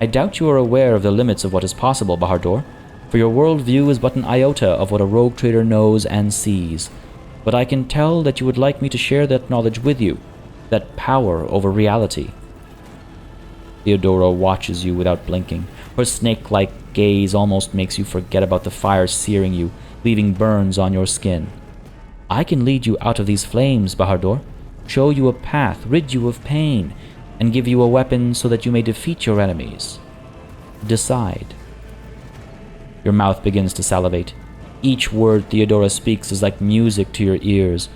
I doubt you are aware of the limits of what is possible, Bahador, for your worldview is but an iota of what a rogue trader knows and sees. But I can tell that you would like me to share that knowledge with you, that power over reality. Theodora watches you without blinking. Her snake-like gaze almost makes you forget about the fire searing you, leaving burns on your skin. I can lead you out of these flames, Bahador, show you a path, rid you of pain, and give you a weapon so that you may defeat your enemies. Decide. Your mouth begins to salivate. Each word Theodora speaks is like music to your ears.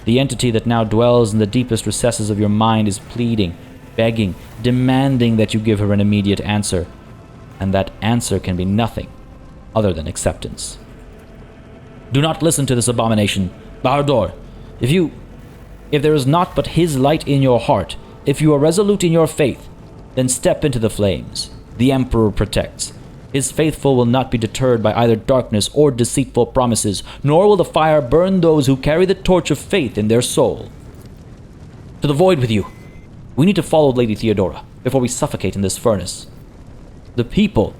The entity that now dwells in the deepest recesses of your mind is pleading, begging, demanding that you give her an immediate answer. And that answer can be nothing other than acceptance. Do not listen to this abomination, Bahador. If there is naught but his light in your heart, if you are resolute in your faith, then step into the flames. The Emperor protects. His faithful will not be deterred by either darkness or deceitful promises, nor will the fire burn those who carry the torch of faith in their soul. To the void with you. We need to follow Lady Theodora before we suffocate in this furnace. The people.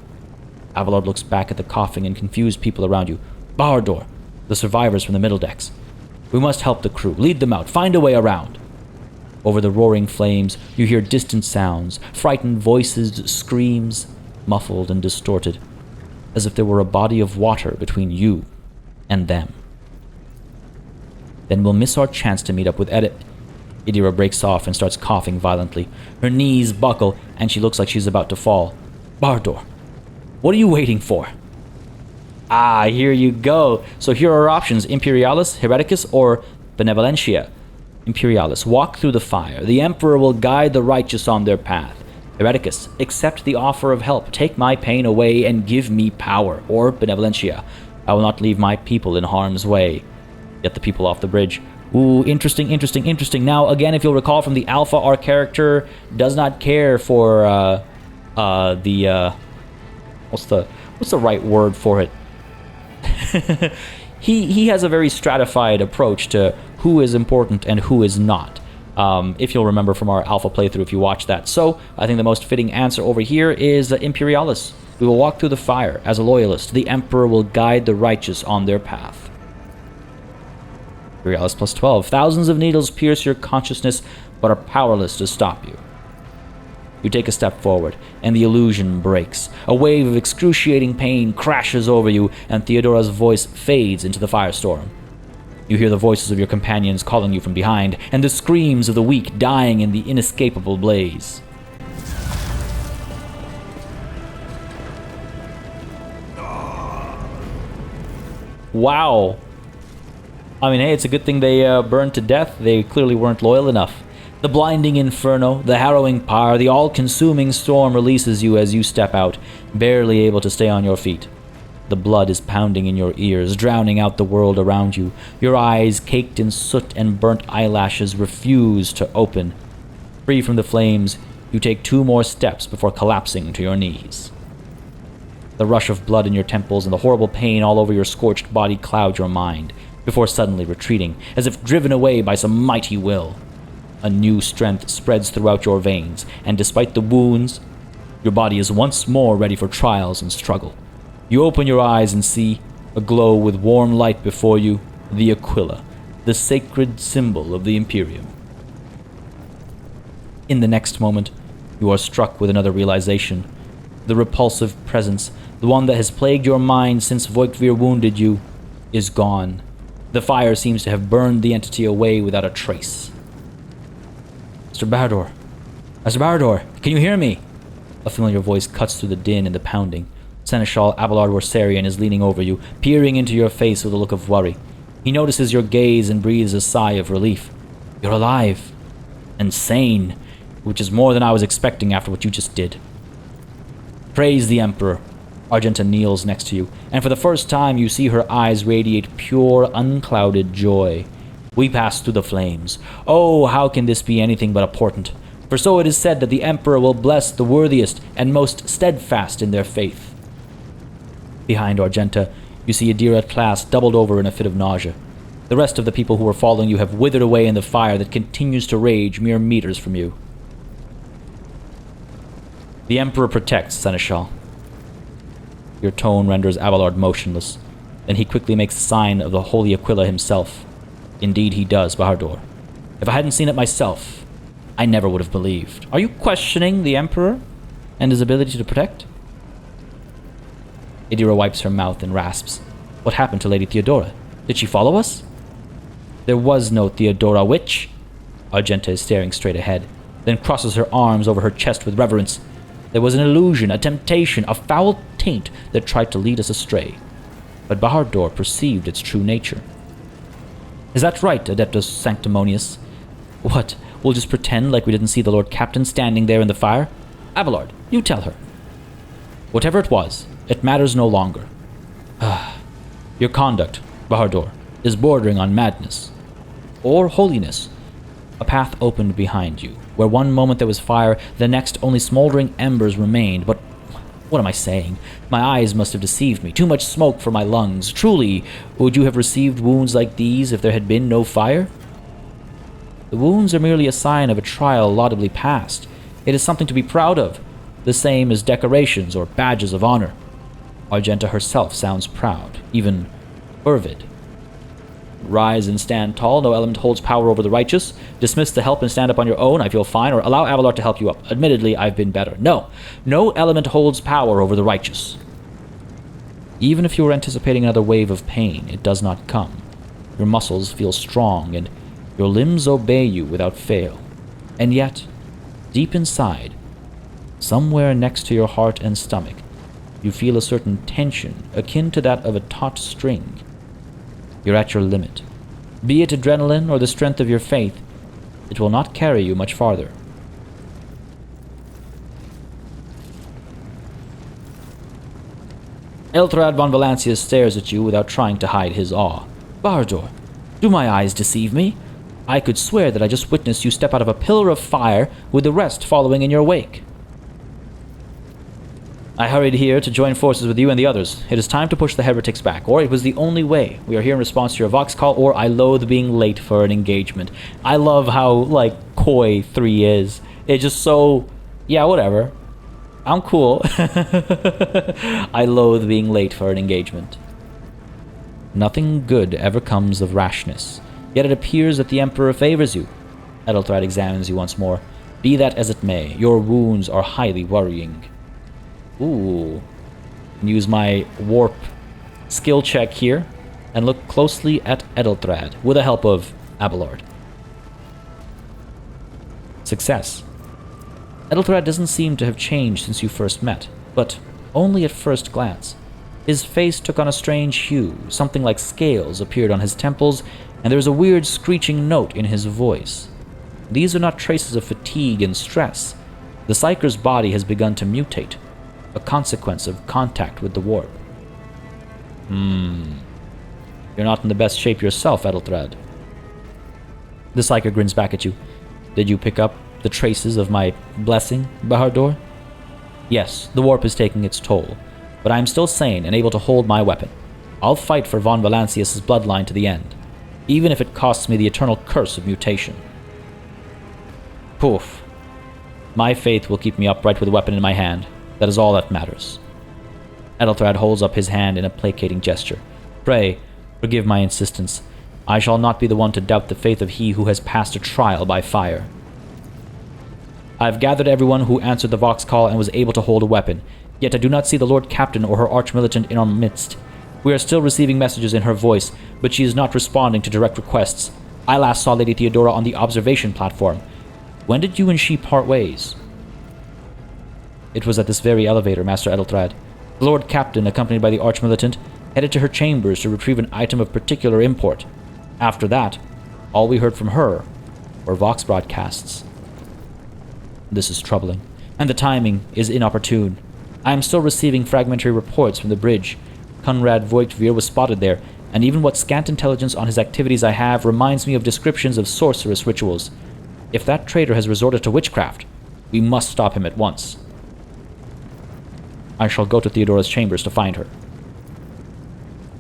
Abelard looks back at the coughing and confused people around you. Bahador, the survivors from the middle decks. We must help the crew, lead them out, find a way around. Over the roaring flames, you hear distant sounds, frightened voices, screams, muffled and distorted, as if there were a body of water between you and them. Then we'll miss our chance to meet up with Idira breaks off and starts coughing violently. Her knees buckle, and she looks like she's about to fall. Bahador, what are you waiting for? Ah, here you go. So here are our options: Imperialis, Hereticus, or Benevolentia. Imperialis, walk through the fire. The Emperor will guide the righteous on their path. Hereticus, accept the offer of help. Take my pain away and give me power. Or Benevolentia, I will not leave my people in harm's way. Get the people off the bridge. Ooh, interesting. Now, again, if you'll recall from the Alpha, our character does not care for what's the right word for it? He has a very stratified approach to who is important and who is not. If you'll remember from our Alpha playthrough, if you watch that. So, I think the most fitting answer over here is Imperialis. We will walk through the fire as a loyalist. The Emperor will guide the righteous on their path. Imperialis plus 12. Thousands of needles pierce your consciousness, but are powerless to stop you. You take a step forward, and the illusion breaks. A wave of excruciating pain crashes over you, and Theodora's voice fades into the firestorm. You hear the voices of your companions calling you from behind, and the screams of the weak dying in the inescapable blaze. Wow. I mean, hey, it's a good thing they burned to death. They clearly weren't loyal enough. The blinding inferno, the harrowing pyre, the all-consuming storm releases you as you step out, barely able to stay on your feet. The blood is pounding in your ears, drowning out the world around you. Your eyes, caked in soot and burnt eyelashes, refuse to open. Free from the flames, you take 2 more steps before collapsing to your knees. The rush of blood in your temples and the horrible pain all over your scorched body cloud your mind, before suddenly retreating, as if driven away by some mighty will. A new strength spreads throughout your veins, and despite the wounds, your body is once more ready for trials and struggle. You open your eyes and see, aglow with warm light before you, the Aquila, the sacred symbol of the Imperium. In the next moment, you are struck with another realization. The repulsive presence, the one that has plagued your mind since Voigtvir wounded you, is gone. The fire seems to have burned the entity away without a trace. Mr. Bahador, can you hear me? A familiar voice cuts through the din and the pounding. Seneschal Abelard Worsarian is leaning over you, peering into your face with a look of worry. He notices your gaze and breathes a sigh of relief. You're alive. And sane, which is more than I was expecting after what you just did. Praise the Emperor. Argenta kneels next to you, and for the first time you see her eyes radiate pure, unclouded joy. We pass through the flames. Oh, how can this be anything but a portent? For so it is said that the Emperor will bless the worthiest and most steadfast in their faith. Behind Argenta, you see Adira class doubled over in a fit of nausea. The rest of the people who were following you have withered away in the fire that continues to rage mere meters from you. The Emperor protects, Seneschal. Your tone renders Abelard motionless. Then he quickly makes the sign of the Holy Aquila himself. Indeed he does, Bahardur. If I hadn't seen it myself, I never would have believed. Are you questioning the Emperor and his ability to protect? Adira wipes her mouth and rasps. What happened to Lady Theodora? Did she follow us? There was no Theodora, witch. Argenta is staring straight ahead, then crosses her arms over her chest with reverence. There was an illusion, a temptation, a foul taint that tried to lead us astray. But Bahardur perceived its true nature. Is that right, Adeptus Sanctimonious? What, we'll just pretend like we didn't see the Lord Captain standing there in the fire? Abelard, you tell her. Whatever it was, it matters no longer. Your conduct, Bahardur, is bordering on madness. Or holiness. A path opened behind you, where one moment there was fire, the next only smoldering embers remained. But what am I saying? My eyes must have deceived me. Too much smoke for my lungs. Truly, would you have received wounds like these if there had been no fire? The wounds are merely a sign of a trial laudably passed. It is something to be proud of, the same as decorations or badges of honor. Argenta herself sounds proud, even fervid. Rise and stand tall. No element holds power over the righteous. Dismiss the help and stand up on your own. I feel fine. Or allow Abelard to help you up. Admittedly, I've been better. No element holds power over the righteous. Even if you were anticipating another wave of pain, it does not come. Your muscles feel strong, and your limbs obey you without fail. And yet, deep inside, somewhere next to your heart and stomach, you feel a certain tension akin to that of a taut string. You're at your limit. Be it adrenaline or the strength of your faith, it will not carry you much farther. Elthrad von Valancius stares at you without trying to hide his awe. Bahardur, do my eyes deceive me? I could swear that I just witnessed you step out of a pillar of fire with the rest following in your wake. I hurried here to join forces with you and the others. It is time to push the heretics back, or it was the only way. We are here in response to your vox call, or I loathe being late for an engagement. I love how, coy 3 is. It's just so, yeah, whatever. I'm cool. I loathe being late for an engagement. Nothing good ever comes of rashness, yet it appears that the Emperor favors you. Edelthrad examines you once more. Be that as it may, your wounds are highly worrying. Ooh. Use my warp skill check here and look closely at Edelthrad with the help of Abelard. Success. Edelthrad doesn't seem to have changed since you first met, but only at first glance. His face took on a strange hue, something like scales appeared on his temples, and there was a weird screeching note in his voice. These are not traces of fatigue and stress. The psycher's body has begun to mutate, a consequence of contact with the warp. You're not in the best shape yourself, Edelthrad. The psycher grins back at you. Did you pick up the traces of my blessing, Bahardur? Yes, the warp is taking its toll, but I am still sane and able to hold my weapon. I'll fight for von Valancius' bloodline to the end, even if it costs me the eternal curse of mutation. Poof. My faith will keep me upright with a weapon in my hand. That is all that matters. Edelthrad holds up his hand in a placating gesture. Pray, forgive my insistence. I shall not be the one to doubt the faith of he who has passed a trial by fire. I have gathered everyone who answered the vox call and was able to hold a weapon, yet I do not see the Lord Captain or her arch-militant in our midst. We are still receiving messages in her voice, but she is not responding to direct requests. I last saw Lady Theodora on the observation platform. When did you and she part ways? It was at this very elevator, Master Edelthrad. The Lord Captain, accompanied by the arch-militant, headed to her chambers to retrieve an item of particular import. After that, all we heard from her were vox broadcasts. This is troubling, and the timing is inopportune. I am still receiving fragmentary reports from the bridge. Conrad Voigtveer was spotted there, and even what scant intelligence on his activities I have reminds me of descriptions of sorceress rituals. If that traitor has resorted to witchcraft, we must stop him at once. I shall go to Theodora's chambers to find her.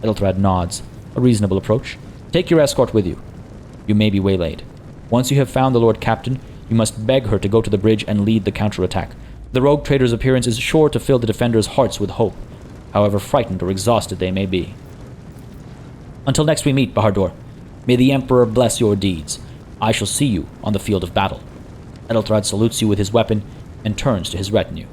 Edeltrad nods. A reasonable approach. Take your escort with you. You may be waylaid. Once you have found the Lord Captain, you must beg her to go to the bridge and lead the counterattack. The rogue trader's appearance is sure to fill the defenders' hearts with hope, however frightened or exhausted they may be. Until next we meet, Bahadur. May the Emperor bless your deeds. I shall see you on the field of battle. Edeltrad salutes you with his weapon and turns to his retinue.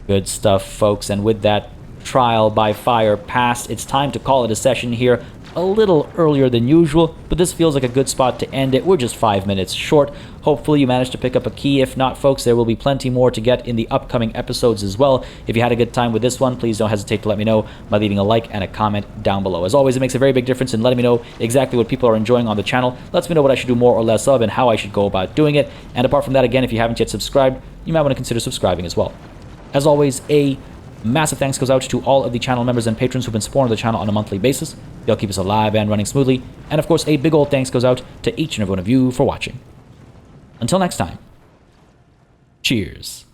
Good stuff, folks, and with that trial by fire passed, it's time to call it a session here. A little earlier than usual, but this feels like a good spot to end it. We're just 5 minutes short. Hopefully you managed to pick up a key. If not, folks, there will be plenty more to get in the upcoming episodes as well. If you had a good time with this one, please don't hesitate to let me know by leaving a like and a comment down below. As always, it makes a very big difference in letting me know exactly what people are enjoying on the channel. Lets me know what I should do more or less of and how I should go about doing it. And apart from that, again, if you haven't yet subscribed, you might want to consider subscribing as well. As always, a massive thanks goes out to all of the channel members and patrons who've been supporting the channel on a monthly basis. They'll keep us alive and running smoothly. And of course, a big old thanks goes out to each and every one of you for watching. Until next time, cheers.